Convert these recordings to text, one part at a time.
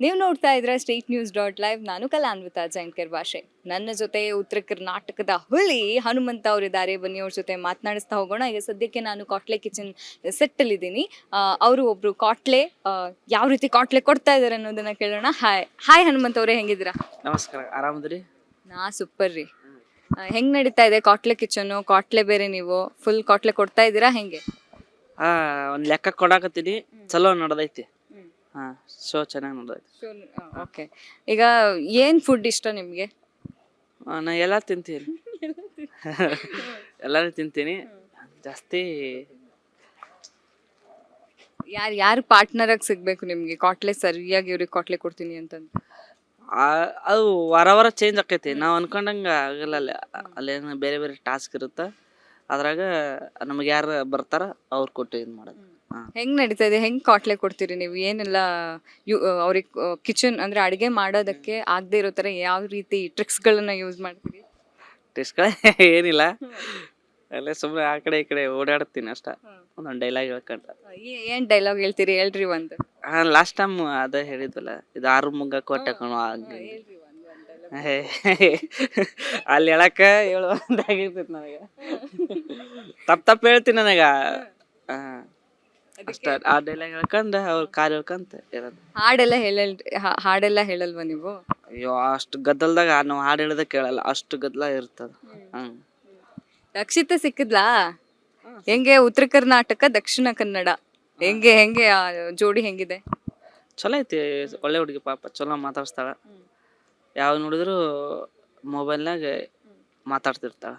ನೀವು ನೋಡ್ತಾ ಇದ್ರೆ ಸ್ಟ್ರೀಟ್ ನ್ಯೂಸ್ ಡಾಟ್ ಲೈವ್. ನಾನು ಕಲಾನ್ವಿತಾ ಜೈನ್ಕರ್ ಭಾಷೆ. ನನ್ನ ಜೊತೆ ಉತ್ತರ ಕರ್ನಾಟಕದ ಹುಲಿ ಹನುಮಂತ ಅವರಿದ್ದಾರೆ. ಬನ್ನಿ ಅವ್ರ ಜೊತೆ ಮಾತನಾಡಿಸ್ತಾ ಹೋಗೋಣ. ಈಗ ಸದ್ಯಕ್ಕೆ ನಾನು ಕಾಟ್ಲೆ ಕಿಚನ್ ಸೆಟ್ಟಲ್ಲಿದ್ದೀನಿ. ಅವರು ಒಬ್ರು ಕಾಟ್ಲೆ ಯಾವ ರೀತಿ ಕಾಟ್ಲೆ ಕೊಡ್ತಾ ಇದ್ದಾರೆ ಅನ್ನೋದನ್ನ ಕೇಳೋಣ. ಹಾಯ್ ಹನುಮಂತ ಅವರೇ, ಹೆಂಗಿದ್ದೀರಾ? ನಮಸ್ಕಾರ, ಆರಾಮದ್ರಿ? ನಾ ಸೂಪರ್ ರೀ. ಹೆಂಗ್ ನಡೀತಾ ಇದೆ ಕಾಟ್ಲೆ ಕಿಚನ್? ಕಾಟ್ಲೆ ಬೇರೆ, ನೀವು ಫುಲ್ ಕಾಟ್ಲೆ ಕೊಡ್ತಾ ಇದ್ದೀರಾ ಹೆಂಗೆ? ಒಂದ್ ಲೆಕ್ಕ ಕೊಡಾಕತ್ತೀನಿ, ಚಲೋ ನಡ್ದೈತಿ. ಶೋ ಚೆನ್ನಾಗಿ ನಡ್ದೈತಿ. ಓಕೆ, ಈಗ ಏನ್ ಫುಡ್ ಇಷ್ಟ ನಿಮ್ಗೆ? ನಾ ಎಲ್ಲ ತಿಂತೀನಿ. ಎಲ್ಲಾನು ತಿಂತೀನಿ. ಜಾಸ್ತಿ ಯಾರು ಪಾರ್ಟ್ನರ್ ಆಗಿ ಸಿಗ್ಬೇಕು ನಿಮ್ಗೆ ಕಾಟ್ಲೆ ಸರಿಯಾಗಿ ಇವ್ರಿಗೆ ಕಾಟ್ಲೆ ಕೊಡ್ತೀನಿ ಅಂತಂದು? ಅದು ವಾರ ಚೇಂಜ್ ಆಕೈತಿ. ನಾವ್ ಅನ್ಕೊಂಡಂಗ ಆಗಲ್ಲ. ಅಲ್ಲೇನು ಬೇರೆ ಬೇರೆ ಟಾಸ್ಕ್ ಇರುತ್ತ. ಅದ್ರಾಗ ನಮ್ಗೆ ಯಾರು ಬರ್ತಾರ ಅವ್ರು ಕೊಟ್ಟು ಇದು ಮಾಡೋದು. ಹೆಂಗ್ ನಡೀತಾ ಇದೆ? ಹೆಂಗ್ ಕಾಟ್ಲೆ ಕೊಡ್ತೀರಿ ನೀವು? ಏನೆಲ್ಲ ಅವ್ರಿಗೆ ಕಿಚನ್ ಅಂದ್ರೆ ಅಡಿಗೆ ಮಾಡೋದಕ್ಕೆ ಆಗದೆ ಇರೋ ತರ ಯಾವ ರೀತಿ ಟ್ರಿಕ್ಸ್ ಗಳನ್ನ ಯೂಸ್ ಮಾಡ್ತೀರಿ? ಟೇಸ್ಟ್ಗಳೇ ಏನಿಲ್ಲ, ಅಲ್ಲೇ ಸುಮ್ಮನೆ ಆ ಕಡೆ ಈ ಕಡೆ ಓಡಾಡ್ತೀನಿ ಅಷ್ಟ. ಒಂದೊಂದು ಡೈಲಾಗ್ ಹೇಳ್ಕೊಂಡ. ಏನ್ ಡೈಲಾಗ್ ಹೇಳ್ತೀರಿ? ಹೇಳ್ರಿ ಒಂದು. ಲಾಸ್ಟ್ ಟೈಮ್ ಅದ ಹೇಳಿದ್ವಲ್ಲ, ಇದು ಆರು ಮುಗ್ಗ ಕೊಟ್ಟೆ ಕಣೋ ಅಲ್ಲಿ ಹೇಳಕ್ಕ ಹೇಳುವಂತಾಗಿರ್ತೈತಿ ನನಗೆ. ತಪ್ಪ ಹೇಳ್ತೀನಿ ನನಗ. ಅಷ್ಟ ಆ ಡೈಲಾಗ್ ಹೇಳ್ಕೊಂಡ ಅವ್ರ ಕಾರ್ ಹೇಳ್ಕಂತ ಇರೋದು. ಹಾಡೆಲ್ಲ ಹೇಳಲ್ವಾ ನೀವು? ಅಯ್ಯೋ, ಅಷ್ಟು ಗದ್ದಲ್ದಾಗ ನಾವು ಹಾಡು ಹೇಳೋದ ಕೇಳಲ್ಲ, ಅಷ್ಟು ಗದ್ದಲ ಇರ್ತದ. ರಕ್ಷಿತ ಸಿಕ್ಕಿದ್ಲಾ? ಹೆಂಗೆ ಉತ್ತರ ಕರ್ನಾಟಕ ದಕ್ಷಿಣ ಕನ್ನಡ ಹೆಂಗೆ ಆ ಜೋಡಿ ಹೆಂಗಿದೆ? ಚಲೋ ಐತಿ. ಒಳ್ಳೆ ಹುಡುಗಿ, ಪಾಪ ಚಲೋ ಮಾತಾಡ್ಸ್ತಾಳ. ಯಾವ ನೋಡಿದ್ರು ಮೊಬೈಲ್ನಾಗ ಮಾತಾಡ್ತಿರ್ತಾಳ.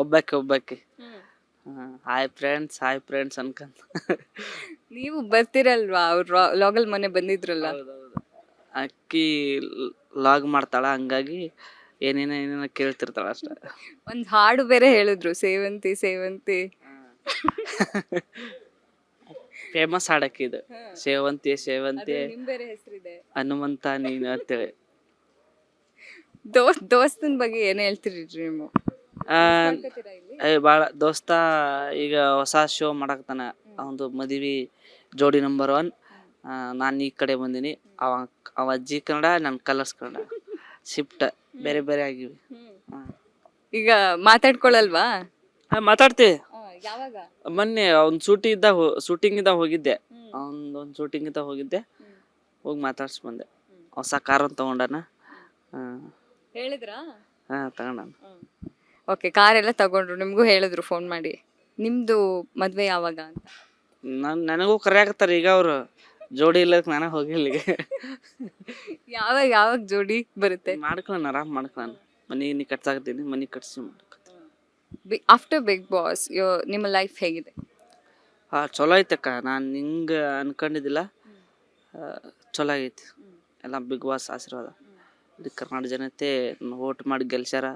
ಒಬ್ಬಾಕಿ ಹಾಯ್ ಫ್ರೆಂಡ್ಸ್ ಅನ್ಕಂತ. ನೀವು ಬರ್ತಿರಲ್ವಾ? ಅವ್ರು ಲಾಗಲ್ ಮೊನ್ನೆ ಬಂದಿದ್ರಲ್ಲ. ಅಕ್ಕಿ ಲಾಗ್ ಮಾಡ್ತಾಳ, ಹಂಗಾಗಿ ಏನೇನ ಕೇಳ್ತಿರ್ತಾಳ ಅಷ್ಟ. ಒಂದ್ ಹಾಡು ಬೇರೆ ಹೇಳಿದ್ರು, ಸೇವಂತಿ ಸೇವಂತಿ. ಫೇಮಸ್ ಹಾಡಕ್ಕಿ ಇದು. ಸೇವಂತಿ ಬೇರೆ ಹೆಸರಿದೆ, ಹನುಮಂತ ನೀನು ಅಂತೇಳಿ. ದೋಸ್ತನ್ ಬಗ್ಗೆ ಏನ್ ಹೇಳ್ತೀರಿ ನೀವು? ಬಾಳ ದೋಸ್ತ ಈಗ ಹೊಸ ಶೋ ಮಾಡಾಕ್ತಾನ. ಅವಂದು ಮದುವೆ ಜೋಡಿ ನಂಬರ್ 1. ನಾನು ಈ ಕಡೆ ಬಂದಿನಿ. ಅವ ಅಜ್ಜಿ ಕನ್ನಡ, ನನ್ ಕಲರ್ಸ್ ಕನ್ನಡ, ಶಿಫ್ಟ್ ಬೇರೆ ಬೇರೆ ಆಗಿವಿ. ಈಗ ಮಾತಾಡ್ಕೊಳಲ್ವಾ? ಮಾತಾಡ್ತೀವಿ. ಯಾವಾಗ? ಮೊನ್ನೆ ಅವ್ನ್ ಶೂಟಿಂಗ್ ಇದ್ದಾಗ ಹೋಗಿದ್ದೆ. ಒಂದ್ ಶೂಟಿಂಗ್ ಇದ್ದಾಗ ಹೋಗಿದ್ದೆ, ಹೋಗಿ ಮಾತಾಡ್ಸಿ ಬಂದೆ. ಹೊಸ ಕಾರ್ ತಗೊಂಡಾನ. ಹೇಳಿದ್ರಾ? ತಗೊಂಡಾನ. ಓಕೆ, ಕಾರ್ ಎಲ್ಲ ತಗೊಂಡ್ರು, ನಿಮ್ಗೂ ಹೇಳಿದ್ರು ಫೋನ್ ಮಾಡಿ ನಿಮ್ದು ಮದ್ವೆ ಯಾವಾಗ ಅಂತ? ನನಗೂ ಕರೆಯಾಕತ್ತಾರ ಈಗ ಅವ್ರು. ಜೋಡಿ ಇಲ್ಲಕ್ ನಾನು ಹೋಗಿಲ್ಲ. ಯಾವಾಗ ಜೋಡಿ ಬರುತ್ತೆ? ಮಾಡ್ಕೊಳ್ಳೋಣ, ಆರಾಮ್ ಮಾಡ್ಕೊಳ್ಳೋಣ. ಮನಿ ಕಟ್ಸಾಕತ್ತೀನಿ, ಮನಿ ಕಟ್ಸಿ ಆಫ್ಟರ್ ಬಿಗ್ ಬಾಸ್ ನಿಮ್ಮ ಲೈಫ್ ಹೇಗಿದೆ? ಚಲೋ ಐತಕ್ಕ. ನಾನು ಹಿಂಗ ಅನ್ಕೊಂಡಿದ್ದಿಲ್ಲ. ಚಲೋ ಆಗೈತಿ ಎಲ್ಲ. ಬಿಗ್ ಬಾಸ್ ಆಶೀರ್ವಾದ. ಇಡೀ ಕರ್ನಾಟಕ ಜನತೆ ವೋಟ್ ಮಾಡಿ ಗೆಲ್ಸ್ಯಾರ.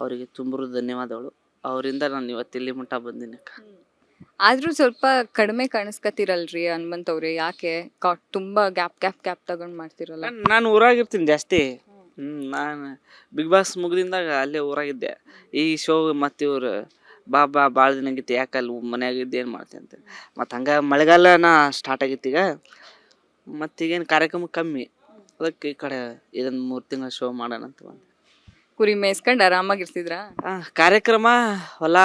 ಅವರಿಗೆ ತುಂಬ ಧನ್ಯವಾದಗಳು. ಅವರಿಂದ ನಾನು ಇವತ್ತು ಇಲ್ಲಿ ಮಟ್ಟ ಬಂದಿನಿ ಅಕ್ಕ. ಆದ್ರೂ ಸ್ವಲ್ಪ ಕಡಿಮೆ ಕಾಣಿಸ್ಕತ್ತಿರಲ್ರಿ ಹನುಮಂತ್ ಅವ್ರೆ? ಯಾಕೆ ತುಂಬಾ ಗ್ಯಾಪ್ ತಗೊಂಡ್ ಮಾಡ್ತಿರಲ್ಲ? ನಾನು ಊರಾಗಿರ್ತೀನಿ ಜಾಸ್ತಿ. ನಾನು ಬಿಗ್ ಬಾಸ್ ಮುಗ್ದಿಂದಾಗ ಅಲ್ಲೇ ಊರಾಗಿದ್ದೆ. ಈ ಶೋ ಮತ್ತೆ ಇವ್ರು ಭಾಳ ದಿನ ಆಗಿತ್ತು, ಯಾಕೆ ಅಲ್ಲಿ ಮನ್ಯಾಗಿದ್ದು ಏನು ಮಾಡ್ತೀನಿ ಅಂತ. ಮತ್ತು ಹಂಗೆ ಮಳೆಗಾಲನ ಸ್ಟಾರ್ಟ್ ಆಗಿತ್ತು ಈಗ. ಮತ್ತೀಗೇನು ಕಾರ್ಯಕ್ರಮ ಕಮ್ಮಿ, ಅದಕ್ಕೆ ಈ ಕಡೆ ಇದನ್ನು 3 ತಿಂಗಳ ಶೋ ಮಾಡೋಣ ಅಂತ ಬಂದೆ. ಕುರಿ ಮೇಯಿಸ್ಕೊಂಡು ಆರಾಮಾಗಿರ್ತಿದ್ರಾ? ಕಾರ್ಯಕ್ರಮ ಹೊಲ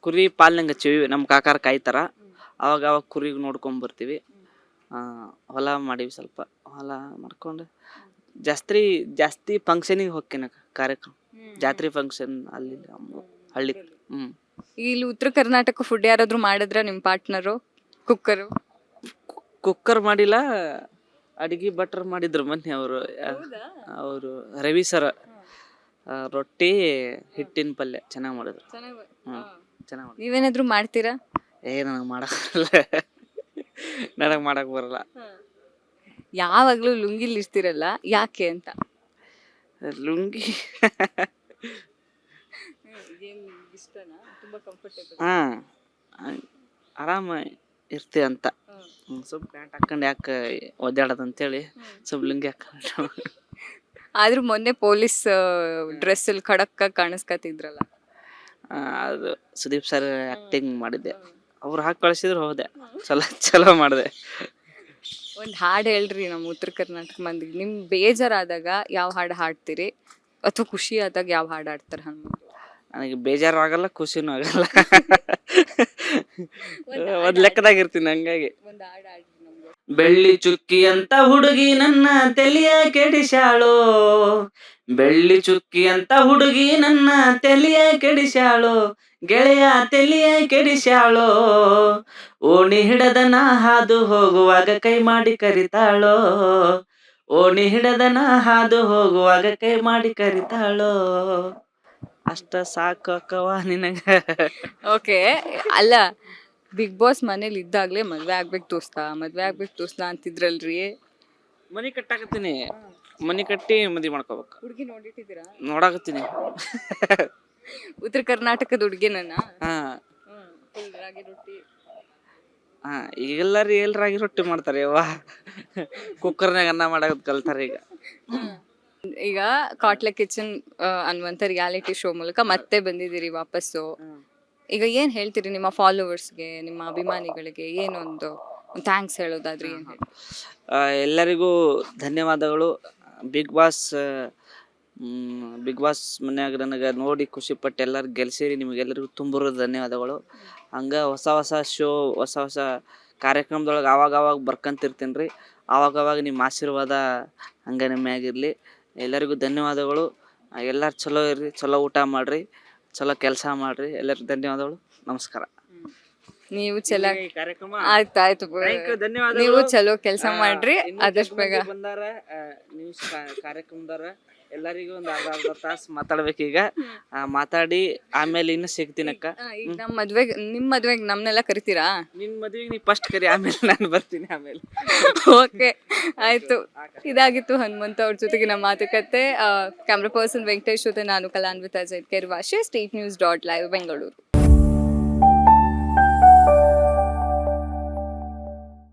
ಕುರಿ ಪಾಲ್ನಂಗೆ ಹಚ್ಚಿವಿ. ನಮ್ಮ ಕಾಕಾರ ಕಾಯ್ತಾರ. ಅವಾಗ ಕುರಿಗೆ ನೋಡ್ಕೊಂಡ್ ಬರ್ತೀವಿ. ಹೊಲ ಮಾಡೀವಿ, ಸ್ವಲ್ಪ ಹೊಲ ಮಾಡ್ಕೊಂಡು ಜಾಸ್ತಿ ಫಂಕ್ಷನಿಗೆ ಹೋಗ್ತೀನಿ ಕಾರ್ಯಕ್ರಮ. ಜಾತ್ರೆ ಫಂಕ್ಷನ್ ಅಲ್ಲಿ ಹಳ್ಳಿ. ಇಲ್ಲಿ ಉತ್ತರ ಕರ್ನಾಟಕ ಫುಡ್ ಯಾರಾದ್ರೂ ಮಾಡಿದ್ರ ನಿಮ್ಮ ಪಾರ್ಟ್ನರು? ಕುಕ್ಕರ್ ಮಾಡಿಲ್ಲ, ಅಡಿಗೆ ಭಟ್ರು ಮಾಡಿದ್ರು ಮೊನ್ನೆ. ಅವರು ರವಿ ಸರ್ ರೊಟ್ಟಿ ಹಿಟ್ಟಿನ ಪಲ್ಯ ಚೆನ್ನಾಗಿ ಮಾಡಿದ್ರು. ಚೆನ್ನಾಗಿ. ನೀವೇನಾದ್ರೂ ಮಾಡ್ತೀರಾ? ನನಗೆ ಮಾಡಕ್ ಬರಲ್ಲ. ಯಾವಾಗ್ಲೂ ಲುಂಗಿಲಿ ಇರ್ತಿರಲ್ಲ, ಯಾಕೆ ಅಂತ? ಲುಂಗಿ ಆರಾಮ ಇರ್ತಿ ಅಂತ. ಸ್ವಲ್ಪ ಪ್ಯಾಂಟ್ ಹಾಕೊಂಡು ಯಾಕೆ ಒದ್ದಾಡೋದಂತೇಳಿ ಸ್ವಲ್ಪ ಲುಂಗಿ ಹಾಕೊಂಡು. ಆದ್ರೂ ಮೊನ್ನೆ ಪೊಲೀಸ್ ಡ್ರೆಸ್ ಅಲ್ಲಿ ಖಡಕ್ ಕಾಣಿಸ್ಕತ್ತಿದ್ರಲ್ಲ? ಅದು ಸುದೀಪ್ ಸರ್ ಆಕ್ಟಿಂಗ್ ಮಾಡಿದ್ದೆ. ಅವ್ರು ಹಾಕಿ ಕಳಿಸಿದ್ರು, ಹೋದೆ. ಚಲೋ ಮಾಡಿದೆ. ಒಂದು ಹಾಡು ಹೇಳ್ರಿ ನಮ್ಮ ಉತ್ತರ ಕರ್ನಾಟಕ ಮಂದಿಗೆ. ನಿಮ್ ಬೇಜಾರಾದಾಗ ಯಾವ ಹಾಡು ಹಾಡ್ತೀರಿ ಅಥವಾ ಖುಷಿ ಆದಾಗ ಯಾವ ಹಾಡು ಹಾಡ್ತಾರೆ ಹನುಮಂತ? ನನಗೆ ಬೇಜಾರು ಆಗಲ್ಲ, ಖುಷಿನೂ ಆಗಲ್ಲ. ಒಂದ್ ಲೆಕ್ಕದಾಗಿರ್ತೀನಿ ಹಂಗಾಗಿ. ಒಂದು ಹಾಡು ಹಾಡ್ರಿ ನಮ್ಗೆ. ಬೆಳ್ಳಿ ಚುಕ್ಕಿ ಅಂತ ಹುಡುಗಿ ನನ್ನ ತೆಲಿಯ ಕೆಡಿಸ್ಯಾಳೋ, ಬೆಳ್ಳಿ ಚುಕ್ಕಿ ಅಂತ ಹುಡುಗಿ ನನ್ನ ತೆಲಿಯ ಕೆಡಿಸ್ಯಾಳೋ, ಗೆಳೆಯ ತೆಲಿಯ ಕೆಡಿಸ್ಯಾಳೋ, ಓಣಿ ಹಿಡದನ ಹಾದು ಹೋಗುವಾಗ ಕೈ ಮಾಡಿ ಕರಿತಾಳೋ, ಓಣಿ ಹಿಡದನ ಹಾದು ಹೋಗುವಾಗ ಕೈ ಮಾಡಿ ಕರಿತಾಳೋ. ಅಷ್ಟ ಸಾಕು ಅಕ್ಕವ ನಿನಗ. ಓಕೆ, ಅಲ್ಲ ಬಿಗ್ ಬಾಸ್ ಮನೇಲಿ ಇದ್ದಾಗ್ಲೇ ಮದ್ವೆ ಆಗ್ಬೇಕು ದೋಸ್ತ ಅಂತಿದ್ರಲ್ರಿ. ಮನಿ ಕಟ್ಟಾಕತ್ತೀನಿ, ಮನಿ ಕಟ್ಟಿ ಮದ್ವಿ ಮಾಡ್ಕೋಬೇಕು. ಹುಡುಗಿ ನೋಡಿಟ್ಟಿದ್ದೀರಾ? ನೋಡಾಕತ್ತೀನಿ. ಉತ್ತರ ಕರ್ನಾಟಕದ ಹುಡುಗಿನ? ಹಾ ರಾಗಿ ರೊಟ್ಟಿ. ಹಾ ಈಗೆಲ್ಲರೂ ರಾಗಿ ರೊಟ್ಟಿ ಮಾಡ್ತಾರೆ ಯವ್ವ. ಕುಕ್ಕರ್ನಾಗ ಅನ್ನ ಮಾಡಾಕತ್ ಕಲ್ತಾರ ಈಗ. ಈಗ ಕಾಟ್ಲೆ ಕಿಚನ್ ಅನ್ನುವಂಥ ರಿಯಾಲಿಟಿ ಶೋ ಮೂಲಕ ಮತ್ತೆ ಬಂದಿದ್ದೀರಿ ವಾಪಸ್ಸು. ಈಗ ಏನ್ ಹೇಳ್ತೀರಿ ನಿಮ್ಮ ಫಾಲೋವರ್ಸ್ಗೆ, ನಿಮ್ಮ ಅಭಿಮಾನಿಗಳಿಗೆ? ಏನೊಂದು ಥ್ಯಾಂಕ್ಸ್ ಹೇಳೋದಾದ್ರೆ ಏನ್ ಹೇಳಿ? ಎಲ್ಲರಿಗೂ ಧನ್ಯವಾದಗಳು. ಬಿಗ್ ಬಾಸ್ ಮನ್ಯಾಗ ನನಗೆ ನೋಡಿ ಖುಷಿಪಟ್ಟು ಎಲ್ಲರೂ ಗೆಲ್ಸಿರಿ. ನಿಮಗೆಲ್ಲರಿಗೂ ತುಂಬ ಧನ್ಯವಾದಗಳು. ಹಂಗೆ ಹೊಸ ಶೋ, ಹೊಸ ಕಾರ್ಯಕ್ರಮದೊಳಗೆ ಆವಾಗ ಬರ್ಕಂತಿರ್ತೀನಿ ರೀ. ಆವಾಗ ನಿಮ್ಮ ಆಶೀರ್ವಾದ ಹಂಗೆ ನಿಮ್ಮ ಮ್ಯಾಗಿರಲಿ. ಎಲ್ಲರಿಗೂ ಧನ್ಯವಾದಗಳು. ಎಲ್ಲರೂ ಚಲೋ ಇರ್ರಿ, ಚಲೋ ಊಟ ಮಾಡಿರಿ, ಚಲೋ ಕೆಲಸ ಮಾಡಿರಿ. ಎಲ್ಲರಿಗೂ ಧನ್ಯವಾದಗಳು, ನಮಸ್ಕಾರ. ನೀವು ಚೆನ್ನಾಗಿ ಕಾರ್ಯಕ್ರಮ ಆಯ್ತು. ಧನ್ಯವಾದ. ನೀವು ಚಲೋ ಕೆಲಸ ಮಾಡ್ರಿ. ಆದಷ್ಟು ಬೇಗ ಬಂದಾರ ನ್ಯೂಸ್ ಕಾರ್ಯಕ್ರಮದಾರ ಎಲ್ಲರಿಗೂ ಒಂದು ಅರ್ಧ ತಾಸು ಮಾತಾಡ್ಬೇಕೀಗ. ಮಾತಾಡಿ ಆಮೇಲೆ ಇನ್ನು ಸಿಗ್ತೀನಕ್ಕ. ಈಗ ನಿಮ್ಮ ಮದ್ವೆಗೆ ನಮ್ನೆಲ್ಲ ಕರಿತೀರಾ? ನಿನ್ ಮದ್ವೆಗೆ ನೀ ಫಸ್ಟ್ ಕರಿ, ಆಮೇಲೆ ನಾನು ಬರ್ತೀನಿ ಆಮೇಲೆ. ಓಕೆ, ಆಯ್ತು. ಇದಾಗಿತ್ತು ಹನುಮಂತ ಅವ್ರ ಜೊತೆಗೆ ನಮ್ಮ ಮಾತುಕತೆ. ಕ್ಯಾಮ್ರಾ ಪರ್ಸನ್ ವೆಂಕಟೇಶ್ ಜೊತೆ ನಾನು ಕಲಾನ್ವಿತಾ ಜೈನ್ಕರ್ ವಾಶೆ, ಸ್ಟೇಟ್ ನ್ಯೂಸ್ .live ಬೆಂಗಳೂರು.